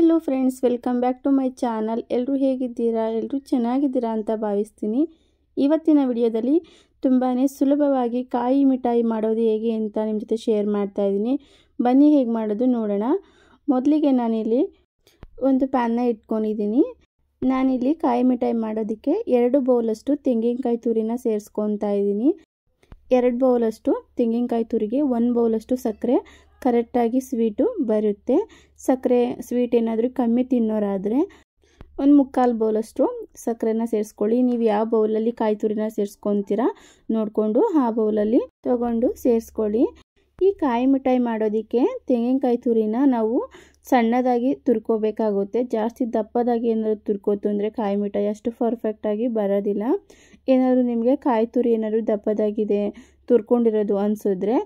Hello friends, welcome back to my channel. ಎಲ್ಲರೂ ಹೇಗಿದ್ದೀರಾ? ಎಲ್ಲರೂ ಚೆನ್ನಾಗಿದ್ದೀರಾ ಅಂತ ಭಾವಿಸ್ತೀನಿ. ಇವತ್ತಿನ ವಿಡಿಯೋದಲ್ಲಿ ತುಂಬಾ ಸುಲಭವಾಗಿ ಕಾಯಿ ಮಿಠಾಯಿ ಮಾಡೋದು ಹೇಗೆ ಅಂತ ನಿಮ್ಮ ಜೊತೆ ಶೇರ್ ಮಾಡ್ತಾ ಇದ್ದೀನಿ. ಬನ್ನಿ ಹೇಗೆ ಮಾಡೋದು ನೋಡೋಣ. ಮೊದಲಿಗೆ ನಾನಿಲ್ಲಿ ಒಂದು ಪ್ಯಾನ್ನ ಇಟ್ಕೊಂಡಿದ್ದೀನಿ. ನಾನಿಲ್ಲಿ ಕಾಯಿ ಮಿಠಾಯಿ ಮಾಡೋದಕ್ಕೆ 2 ಬೌಲಷ್ಟು ತೆಂಗಿನಕಾಯಿ ತುರಿನ ಸೇರಿಸ್ಕೊತಾ ಇದ್ದೀನಿ. 2 ಬೌಲಷ್ಟು ತೆಂಗಿನಕಾಯಿ ತುರಿಗೆ 1 ಬೌಲಷ್ಟು ಸಕ್ಕರೆ ಕರೆಕ್ಟಾಗಿ ಸ್ವೀಟು ಬರುತ್ತೆ. ಸಕ್ಕರೆ ಸ್ವೀಟ್ ಏನಾದರೂ ಕಮ್ಮಿ ತಿನ್ನೋರಾದರೆ 1/4 ಬೌಲಷ್ಟು ಸಕ್ಕರೆನ ಸೇರಿಸ್ಕೊಳ್ಳಿ. ನೀವು ಯಾವ ಬೌಲಲ್ಲಿ ಕಾಯಿ ತುರಿನ ಸೇರಿಸ್ಕೊತೀರಾ ನೋಡಿಕೊಂಡು ಆ ಬೌಲಲ್ಲಿ ತಗೊಂಡು ಸೇರಿಸ್ಕೊಳ್ಳಿ. ಈ ಕಾಯಿ ಮಿಠಾಯಿ ಮಾಡೋದಕ್ಕೆ ತೆಂಗಿನಕಾಯಿ ತುರಿನ ನಾವು ಸಣ್ಣದಾಗಿ ತುರ್ಕೋಬೇಕಾಗುತ್ತೆ. ಜಾಸ್ತಿ ದಪ್ಪದಾಗಿ ಏನಾದರೂ ತುರ್ಕೋತು ಅಂದರೆ ಕಾಯಿ ಮಿಠಾಯಿ ಅಷ್ಟು ಪರ್ಫೆಕ್ಟಾಗಿ ಬರೋದಿಲ್ಲ. ಏನಾದರೂ ನಿಮಗೆ ಕಾಯಿ ತುರಿ ಏನಾದರೂ ದಪ್ಪದಾಗಿದೆ ತುರ್ಕೊಂಡಿರೋದು ಅನಿಸಿದ್ರೆ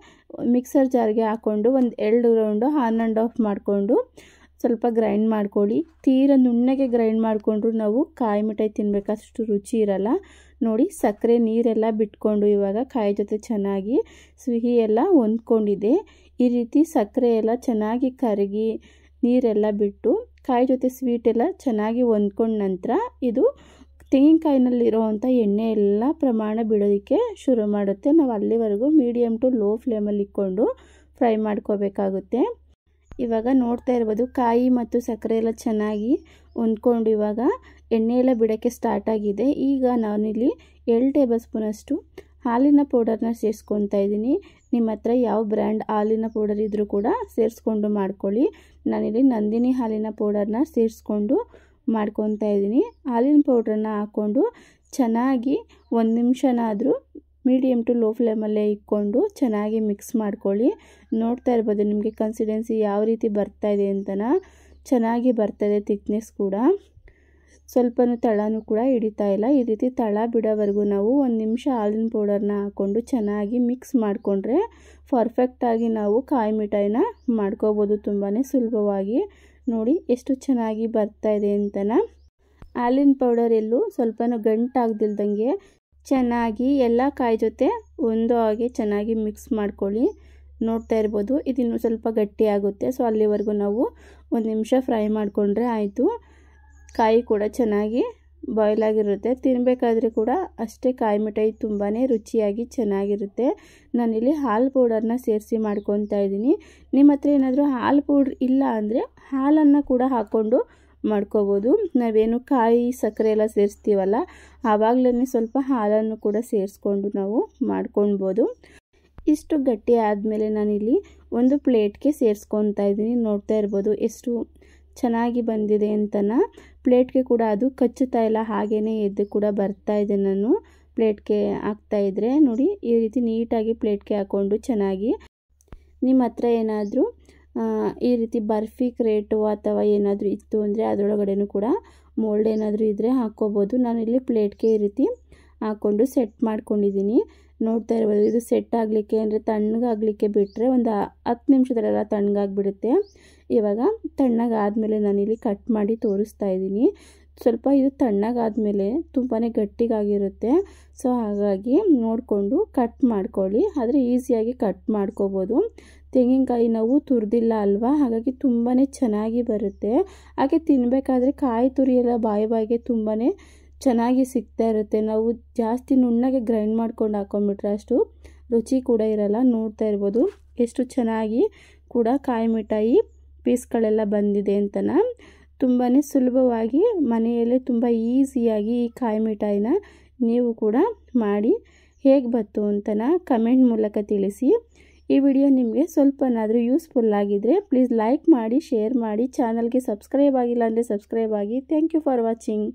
ಮಿಕ್ಸರ್ ಜಾರ್ಗೆ ಹಾಕ್ಕೊಂಡು ಒಂದು 2 ರೌಂಡು ಆನ್ ಆ್ಯಂಡ್ ಆಫ್ ಮಾಡಿಕೊಂಡು ಸ್ವಲ್ಪ ಗ್ರೈಂಡ್ ಮಾಡ್ಕೊಳ್ಳಿ. ತೀರಾ ನುಣ್ಣಗೆ ಗ್ರೈಂಡ್ ಮಾಡಿಕೊಂಡ್ರು ನಾವು ಕಾಯಿ ಮಿಠಾಯಿ ತಿನ್ನಬೇಕಷ್ಟು ರುಚಿ ಇರಲ್ಲ. ನೋಡಿ, ಸಕ್ಕರೆ ನೀರೆಲ್ಲ ಬಿಟ್ಕೊಂಡು ಇವಾಗ ಕಾಯಿ ಜೊತೆ ಚೆನ್ನಾಗಿ ಸಿಹಿ ಎಲ್ಲ ಹೊಂದ್ಕೊಂಡಿದೆ. ಈ ರೀತಿ ಸಕ್ಕರೆ ಎಲ್ಲ ಚೆನ್ನಾಗಿ ಕರಗಿ ನೀರೆಲ್ಲ ಬಿಟ್ಟು ಕಾಯಿ ಜೊತೆ ಸ್ವೀಟ್ ಎಲ್ಲ ಚೆನ್ನಾಗಿ ಹೊಂದ್ಕೊಂಡ ನಂತರ ಇದು ತೆಂಗಿನಕಾಯಿನಲ್ಲಿರೋವಂಥ ಎಣ್ಣೆ ಎಲ್ಲ ಪ್ರಮಾಣ ಬಿಡೋದಕ್ಕೆ ಶುರು ಮಾಡುತ್ತೆ. ನಾವು ಅಲ್ಲಿವರೆಗೂ ಮೀಡಿಯಮ್ ಟು ಲೋ ಫ್ಲೇಮಲ್ಲಿ ಇಟ್ಕೊಂಡು ಫ್ರೈ ಮಾಡ್ಕೋಬೇಕಾಗುತ್ತೆ. ಇವಾಗ ನೋಡ್ತಾ ಇರ್ಬೋದು ಕಾಯಿ ಮತ್ತು ಸಕ್ಕರೆ ಎಲ್ಲ ಚೆನ್ನಾಗಿ ಹೊಂದ್ಕೊಂಡು ಇವಾಗ ಎಣ್ಣೆ ಎಲ್ಲ ಬಿಡೋಕ್ಕೆ ಸ್ಟಾರ್ಟ್ ಆಗಿದೆ. ಈಗ ನಾನಿಲ್ಲಿ 2 ಟೇಬಲ್ ಸ್ಪೂನಷ್ಟು ಹಾಲಿನ ಪೌಡರ್ನ ಸೇರಿಸ್ಕೊತಾ ಇದ್ದೀನಿ. ನಿಮ್ಮ ಹತ್ರ ಯಾವ ಬ್ರ್ಯಾಂಡ್ ಹಾಲಿನ ಪೌಡರ್ ಇದ್ದರೂ ಕೂಡ ಸೇರಿಸ್ಕೊಂಡು ಮಾಡ್ಕೊಳ್ಳಿ. ನಾನಿಲ್ಲಿ ನಂದಿನಿ ಹಾಲಿನ ಪೌಡರ್ನ ಸೇರಿಸ್ಕೊಂಡು ಮಾಡ್ಕೊತಾ ಇದ್ದೀನಿ. ಹಾಲಿನ ಪೌಡ್ರನ್ನ ಹಾಕ್ಕೊಂಡು ಚೆನ್ನಾಗಿ 1 ನಿಮಿಷನಾದರೂ ಮೀಡಿಯಮ್ ಟು ಲೋ ಫ್ಲೇಮಲ್ಲೇ ಇಟ್ಕೊಂಡು ಚೆನ್ನಾಗಿ ಮಿಕ್ಸ್ ಮಾಡ್ಕೊಳ್ಳಿ. ನೋಡ್ತಾ ಇರ್ಬೋದು ನಿಮಗೆ ಕನ್ಸಿಸ್ಟೆನ್ಸಿ ಯಾವ ರೀತಿ ಬರ್ತಾ ಇದೆ ಅಂತನ. ಚೆನ್ನಾಗಿ ಬರ್ತಾಯಿದೆ. ಥಿಕ್ನೆಸ್ ಕೂಡ ಸ್ವಲ್ಪನೂ ತಳನೂ ಕೂಡ ಹಿಡಿತಾ ಇಲ್ಲ. ಈ ರೀತಿ ತಳ ಬಿಡೋವರೆಗೂ ನಾವು 1 ನಿಮಿಷ ಹಾಲಿನ ಪೌಡರ್ನ ಹಾಕ್ಕೊಂಡು ಚೆನ್ನಾಗಿ ಮಿಕ್ಸ್ ಮಾಡಿಕೊಂಡ್ರೆ ಪರ್ಫೆಕ್ಟಾಗಿ ನಾವು ಕಾಯಿ ಮಿಠಾಯಿನ ಮಾಡ್ಕೋಬೋದು ತುಂಬಾ ಸುಲಭವಾಗಿ. ನೋಡಿ ಎಷ್ಟು ಚೆನ್ನಾಗಿ ಬರ್ತಾ ಇದೆ ಅಂತನ. ಹಾಲಿನ ಪೌಡರ್ ಎಲ್ಲೂ ಸ್ವಲ್ಪನೂ ಗಂಟಾಗ್ದಿಲ್ದಂಗೆ ಚೆನ್ನಾಗಿ ಎಲ್ಲ ಕಾಯಿ ಜೊತೆ ಒಂದು ಹಾಗೆ ಚೆನ್ನಾಗಿ ಮಿಕ್ಸ್ ಮಾಡ್ಕೊಳ್ಳಿ. ನೋಡ್ತಾ ಇರ್ಬೋದು ಇದನ್ನು ಸ್ವಲ್ಪ ಗಟ್ಟಿ ಆಗುತ್ತೆ. ಸೊ ಅಲ್ಲಿವರೆಗೂ ನಾವು 1 ನಿಮಿಷ ಫ್ರೈ ಮಾಡಿಕೊಂಡ್ರೆ ಆಯಿತು. ಕಾಯಿ ಕೂಡ ಚೆನ್ನಾಗಿ ಬಾಯ್ಲ್ ಆಗಿರುತ್ತೆ. ತಿನ್ನಬೇಕಾದ್ರೆ ಕೂಡ ಅಷ್ಟೇ ಕಾಯಿ ಮಿಠಾಯಿ ತುಂಬಾ ರುಚಿಯಾಗಿ ಚೆನ್ನಾಗಿರುತ್ತೆ. ನಾನಿಲ್ಲಿ ಹಾಲು ಪೌಡರ್ನ ಸೇರಿಸಿ ಮಾಡ್ಕೊತಾ ಇದ್ದೀನಿ. ನಿಮ್ಮ ಹತ್ರ ಏನಾದರೂ ಹಾಲು ಪೌಡ್ರ್ ಇಲ್ಲ ಅಂದರೆ ಹಾಲನ್ನು ಕೂಡ ಹಾಕ್ಕೊಂಡು ಮಾಡ್ಕೋಬೋದು. ನಾವೇನು ಕಾಯಿ ಸಕ್ಕರೆ ಎಲ್ಲ ಸೇರಿಸ್ತೀವಲ್ಲ ಆವಾಗಲೇ ಸ್ವಲ್ಪ ಹಾಲನ್ನು ಕೂಡ ಸೇರಿಸ್ಕೊಂಡು ನಾವು ಮಾಡ್ಕೊಳ್ಬೋದು. ಇಷ್ಟು ಗಟ್ಟಿ ಆದಮೇಲೆ ನಾನಿಲ್ಲಿ ಒಂದು ಪ್ಲೇಟ್ಗೆ ಸೇರಿಸ್ಕೊತಾ ಇದ್ದೀನಿ. ನೋಡ್ತಾ ಇರ್ಬೋದು ಎಷ್ಟು ಚೆನ್ನಾಗಿ ಬಂದಿದೆ ಅಂತನ. ಪ್ಲೇಟ್ಗೆ ಕೂಡ ಅದು ಕಚ್ಚುತ್ತಾ ಇಲ್ಲ, ಹಾಗೇ ಎದ್ದು ಕೂಡ ಬರ್ತಾ ಇದೆ. ನಾನು ಪ್ಲೇಟ್ಗೆ ಹಾಕ್ತಾಯಿದ್ರೆ ನೋಡಿ ಈ ರೀತಿ ನೀಟಾಗಿ ಪ್ಲೇಟ್ಗೆ ಹಾಕ್ಕೊಂಡು ಚೆನ್ನಾಗಿ ನಿಮ್ಮ ಹತ್ರ ಏನಾದರೂ ಈ ರೀತಿ ಬರ್ಫಿ ಕ್ರೇಟು ಅಥವಾ ಏನಾದರೂ ಇತ್ತು ಅಂದರೆ ಅದರೊಳಗಡೆನೂ ಕೂಡ ಮೋಲ್ಡ್ ಏನಾದರೂ ಇದ್ದರೆ ಹಾಕ್ಕೋಬೋದು. ನಾನಿಲ್ಲಿ ಪ್ಲೇಟ್ಗೆ ಈ ರೀತಿ ಹಾಕ್ಕೊಂಡು ಸೆಟ್ ಮಾಡ್ಕೊಂಡಿದ್ದೀನಿ. ನೋಡ್ತಾ ಇರ್ಬೋದು ಇದು ಸೆಟ್ ಆಗಲಿಕ್ಕೆ ಅಂದರೆ ತಣ್ಣಗಾಗಲಿಕ್ಕೆ ಬಿಟ್ಟರೆ ಒಂದು 10 ನಿಮಿಷದಲ್ಲೆಲ್ಲ ತಣ್ಣಗಾಗ್ಬಿಡುತ್ತೆ. ಇವಾಗ ತಣ್ಣಗಾದ್ಮೇಲೆ ನಾನಿಲ್ಲಿ ಕಟ್ ಮಾಡಿ ತೋರಿಸ್ತಾ ಇದ್ದೀನಿ. ಸ್ವಲ್ಪ ಇದು ತಣ್ಣಗಾದ್ಮೇಲೆ ತುಂಬಾ ಗಟ್ಟಿಗಾಗಿರುತ್ತೆ. ಸೊ ಹಾಗಾಗಿ ನೋಡಿಕೊಂಡು ಕಟ್ ಮಾಡ್ಕೊಳ್ಳಿ. ಆದರೆ ಈಸಿಯಾಗಿ ಕಟ್ ಮಾಡ್ಕೋಬೋದು. ತೆಂಗಿನಕಾಯಿ ನಾವು ತುರಿದಿಲ್ಲ ಅಲ್ವಾ, ಹಾಗಾಗಿ ತುಂಬಾ ಚೆನ್ನಾಗಿ ಬರುತ್ತೆ. ಹಾಗೆ ತಿನ್ನಬೇಕಾದ್ರೆ ಕಾಯಿ ತುರಿ ಎಲ್ಲ ಬಾಯಿಗೆ ತುಂಬಾ ಚೆನ್ನಾಗಿ ಸಿಗ್ತಾ ಇರುತ್ತೆ. ನಾವು ಜಾಸ್ತಿ ನುಣ್ಣಗೆ ಗ್ರೈಂಡ್ ಮಾಡ್ಕೊಂಡು ಹಾಕೊಂಡ್ಬಿಟ್ರೆ ಅಷ್ಟು ರುಚಿ ಕೂಡ ಇರಲ್ಲ. ನೋಡ್ತಾ ಇರ್ಬೋದು ಎಷ್ಟು ಚೆನ್ನಾಗಿ ಕೂಡ ಕಾಯಿ ಮಿಠಾಯಿ ಪೀಸ್ಗಳೆಲ್ಲ ಬಂದಿದೆ ಅಂತನ. ತುಂಬಾ ಸುಲಭವಾಗಿ ಮನೆಯಲ್ಲೇ ತುಂಬ ಈಸಿಯಾಗಿ ಈ ಕಾಯಿ ಮಿಠಾಯಿನ ನೀವು ಕೂಡ ಮಾಡಿ ಹೇಗೆ ಬಂತು ಅಂತನ ಕಮೆಂಟ್ ಮೂಲಕ ತಿಳಿಸಿ. ಈ ವಿಡಿಯೋ ನಿಮಗೆ ಸ್ವಲ್ಪನಾದರೂ ಯೂಸ್ಫುಲ್ ಆಗಿದ್ದರೆ ಪ್ಲೀಸ್ ಲೈಕ್ ಮಾಡಿ, ಶೇರ್ ಮಾಡಿ. ಚಾನಲ್ಗೆ ಸಬ್ಸ್ಕ್ರೈಬ್ ಆಗಿಲ್ಲ ಅಂದರೆ ಸಬ್ಸ್ಕ್ರೈಬ್ ಆಗಿ. Thank you for watching.